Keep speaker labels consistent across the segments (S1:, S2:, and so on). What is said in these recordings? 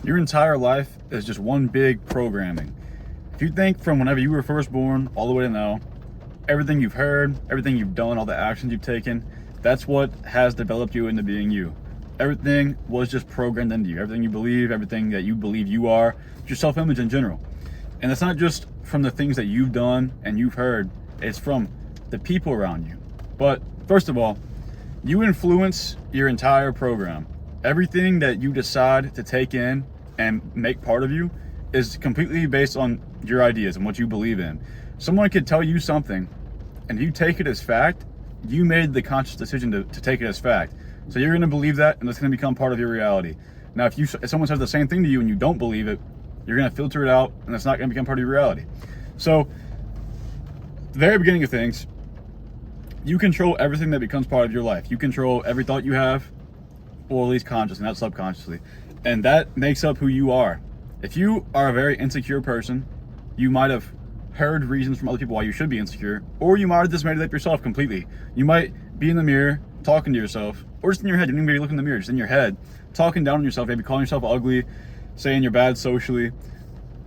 S1: Your entire life is just one big programming. If you think from whenever you were first born all the way to now, everything you've heard, everything you've done, all the actions you've taken, that's what has developed you into being you. Everything was just programmed into you. Everything you believe, everything that you believe you are, your self-image in general. And it's not just from the things that you've done and you've heard, it's from the people around you. But first of all, you influence your entire program. Everything that you decide to take in and make part of you is completely based on your ideas and what you believe in. Someone could tell you something, and if you take it as fact, you made the conscious decision to take it as fact. So you're going to believe that, and it's going to become part of your reality. Now, if someone says the same thing to you and you don't believe it, you're going to filter it out, and it's not going to become part of your reality. So, the very beginning of things, you control everything that becomes part of your life. You control every thought you have, or at least consciously, not subconsciously. And that makes up who you are. If you are a very insecure person, you might have heard reasons from other people why you should be insecure, or you might have just made it up yourself completely. You might be in the mirror talking to yourself, or just in your head. You don't even maybe look in the mirror, just in your head, talking down on yourself, maybe calling yourself ugly, saying you're bad socially,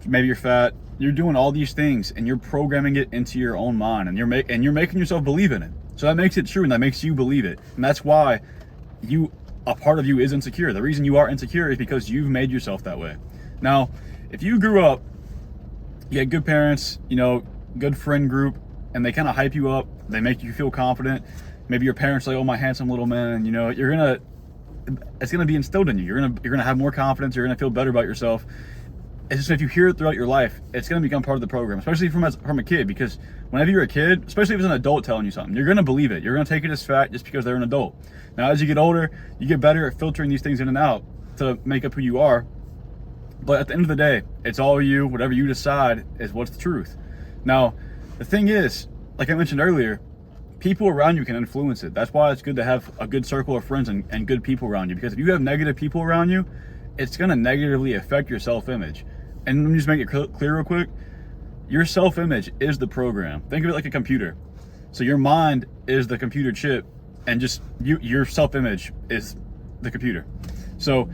S1: maybe you're fat. You're doing all these things, and you're programming it into your own mind, and you're making yourself believe in it. So that makes it true, and that makes you believe it, and that's why a part of you is insecure. The reason you are insecure is because you've made yourself that way. Now, if you grew up, you had good parents, good friend group, and they kind of hype you up, they make you feel confident. Maybe your parents are like, oh, my handsome little man, it's gonna be instilled in you. You're gonna have more confidence, you're gonna feel better about yourself. It's just if you hear it throughout your life, it's gonna become part of the program, especially from a kid, because whenever you're a kid, especially if it's an adult telling you something, you're gonna believe it. You're gonna take it as fact just because they're an adult. Now, as you get older, you get better at filtering these things in and out to make up who you are. But at the end of the day, it's all you. Whatever you decide is what's the truth. Now, the thing is, like I mentioned earlier, people around you can influence it. That's why it's good to have a good circle of friends and good people around you, because if you have negative people around you, it's gonna negatively affect your self-image. And let me just make it clear real quick. Your self-image is the program. Think of it like a computer. So your mind is the computer chip, and just your self-image is the computer. So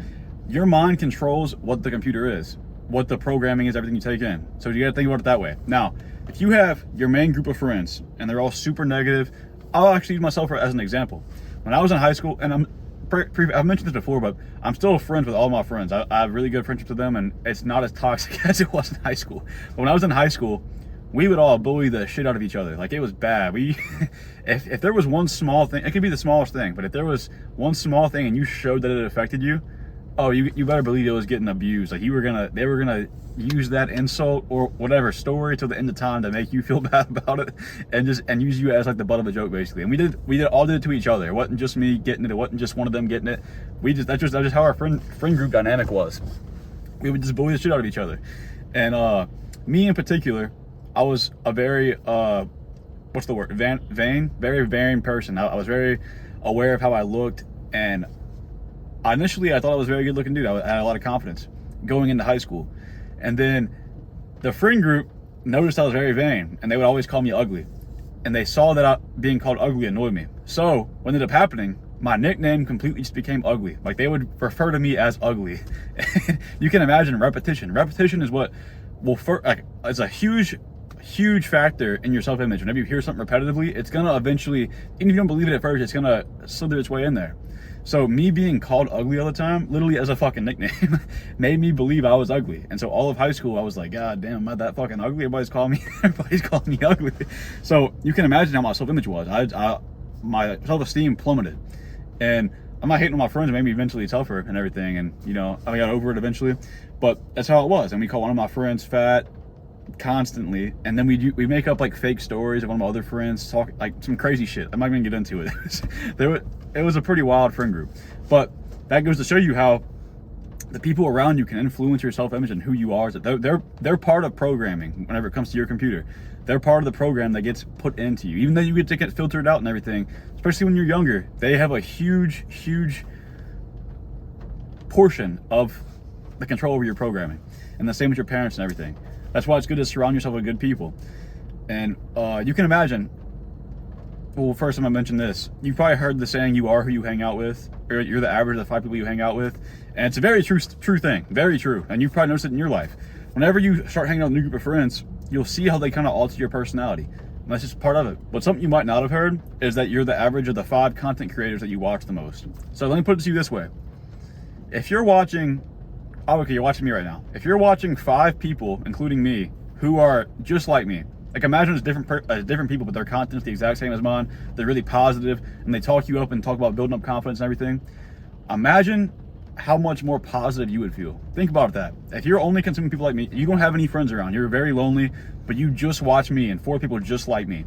S1: your mind controls what the computer is, what the programming is, everything you take in. So you gotta think about it that way. Now, if you have your main group of friends and they're all super negative, I'll actually use myself as an example. When I was in high school, and I've mentioned this before, but I'm still friends with all my friends. I have really good friendships with them, and it's not as toxic as it was in high school. But when I was in high school, we would all bully the shit out of each other. Like, it was bad. If there was one small thing, it could be the smallest thing, but if there was one small thing and you showed that it affected you, oh, you better believe it was getting abused. Like, they were gonna use that insult or whatever story till the end of time to make you feel bad about it, and use you as like the butt of a joke, basically. And we all did it to each other. It wasn't just me getting it. It wasn't just one of them getting it. That's just how our friend group dynamic was. We would just bully the shit out of each other. And me in particular, I was a very what's the word? Vain, very vain person. I was very aware of how I looked, and initially I thought I was a very good looking dude. I had a lot of confidence going into high school. And then the friend group noticed I was very vain, and they would always call me ugly. And they saw that being called ugly annoyed me. So what ended up happening, my nickname completely just became ugly. Like, they would refer to me as ugly. You can imagine repetition. Repetition is what it's a huge factor in your self-image. Whenever you hear something repetitively, it's gonna eventually, even if you don't believe it at first, it's gonna slither its way in there. So me being called ugly all the time, literally as a fucking nickname, made me believe I was ugly. And so all of high school, I was like, God damn, am I that fucking ugly? Everybody's calling me ugly. So you can imagine how my self-image was. My self-esteem plummeted. And I'm not hating on my friends. It made me eventually tougher and everything. And, I got over it eventually. But that's how it was. And we call one of my friends fat constantly, and then we make up like fake stories of one of my other friends, talk like some crazy shit. I'm not gonna get into it. It was a pretty wild friend group. But that goes to show you how the people around you can influence your self-image and who you are. They're part of programming. Whenever it comes to your computer, they're part of the program that gets put into you, even though you get to get filtered out and everything. Especially when you're younger, they have a huge portion of the control over your programming, and the same with your parents and everything. That's why it's good to surround yourself with good people. And you can imagine, well, first I'm gonna mention this. You've probably heard the saying, you are who you hang out with, or you're the average of the 5 people you hang out with. And it's a very true thing, very true. And you've probably noticed it in your life. Whenever you start hanging out with a new group of friends, you'll see how they kind of alter your personality. And that's just part of it. But something you might not have heard is that you're the average of the 5 content creators that you watch the most. So let me put it to you this way. If you're watching, okay, you're watching me right now. If you're watching 5 people, including me, who are just like me, like imagine it's different people, but their content's the exact same as mine. They're really positive, and they talk you up and talk about building up confidence and everything. Imagine how much more positive you would feel. Think about that. If you're only consuming people like me, you don't have any friends around. You're very lonely, but you just watch me and 4 people just like me.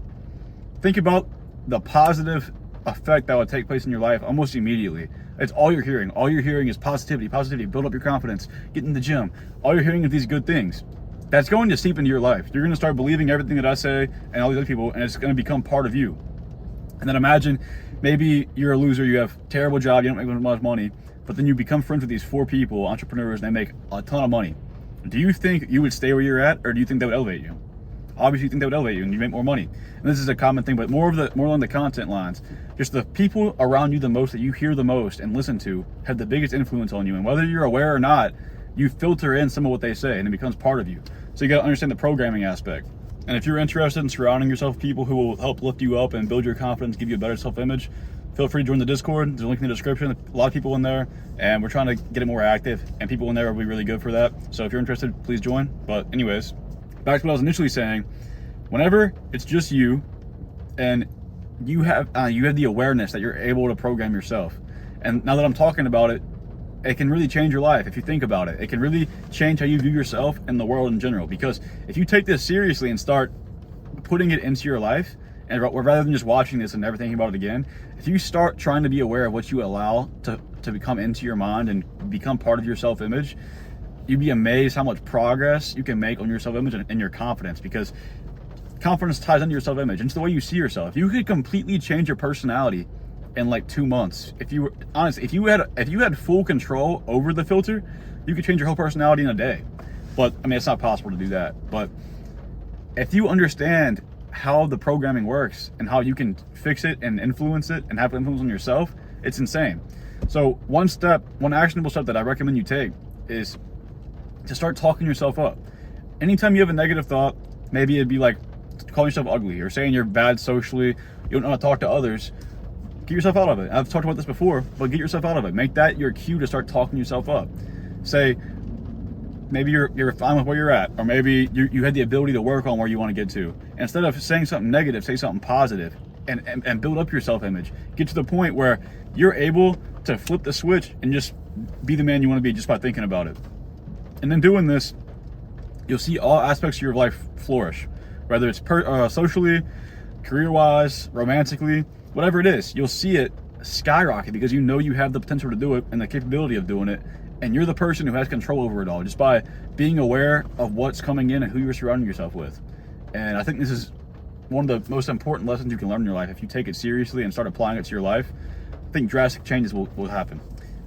S1: Think about the positive effect that would take place in your life almost immediately. It's all you're hearing. All you're hearing is positivity, positivity, build up your confidence, get in the gym. All you're hearing is these good things. That's going to seep into your life. You're going to start believing everything that I say and all these other people, and it's going to become part of you. And then imagine maybe you're a loser, you have a terrible job, you don't make much money, but then you become friends with these 4 people, entrepreneurs, and they make a ton of money. Do you think you would stay where you're at, or do you think that would elevate you? Obviously, you think that would elevate you and you make more money. And this is a common thing, but more on the content lines. Just the people around you the most, that you hear the most and listen to, have the biggest influence on you. And whether you're aware or not, you filter in some of what they say and it becomes part of you. So you got to understand the programming aspect. And if you're interested in surrounding yourself with people who will help lift you up and build your confidence, give you a better self-image, feel free to join the Discord. There's a link in the description. A lot of people in there, and we're trying to get it more active, and people in there will be really good for that. So if you're interested, please join. But anyways, back to what I was initially saying. Whenever it's just you and you have the awareness that you're able to program yourself. And now that I'm talking about it, it can really change your life if you think about it. It can really change how you view yourself and the world in general. Because if you take this seriously and start putting it into your life, and rather than just watching this and never thinking about it again, if you start trying to be aware of what you allow to become into your mind and become part of your self-image, you'd be amazed how much progress you can make on your self-image and your confidence. Because confidence ties into your self-image. It's the way you see yourself. If you could completely change your personality in like 2 months, if you had full control over the filter, you could change your whole personality in a day. But I mean, it's not possible to do that. But if you understand how the programming works and how you can fix it and influence it and have influence on yourself, it's insane. So one actionable step that I recommend you take is to start talking yourself up. Anytime you have a negative thought, maybe it'd be like calling yourself ugly or saying you're bad socially, you don't know how to talk to others. Get yourself out of it. I've talked about this before, but get yourself out of it. Make that your cue to start talking yourself up. Say, maybe you're fine with where you're at, or maybe you had the ability to work on where you want to get to. And instead of saying something negative, say something positive and build up your self-image. Get to the point where you're able to flip the switch and just be the man you want to be just by thinking about it. And then doing this, you'll see all aspects of your life flourish, whether it's socially, career-wise, romantically, whatever it is. You'll see it skyrocket because you know you have the potential to do it and the capability of doing it, and you're the person who has control over it all just by being aware of what's coming in and who you're surrounding yourself with. And I think this is one of the most important lessons you can learn in your life. If you take it seriously and start applying it to your life, I think drastic changes will happen.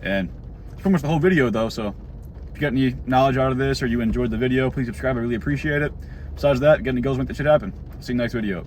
S1: And that's pretty much the whole video though, so if you got any knowledge out of this or you enjoyed the video, please subscribe. I really appreciate it. Besides that, get any goals, make that shit happen. See you next video.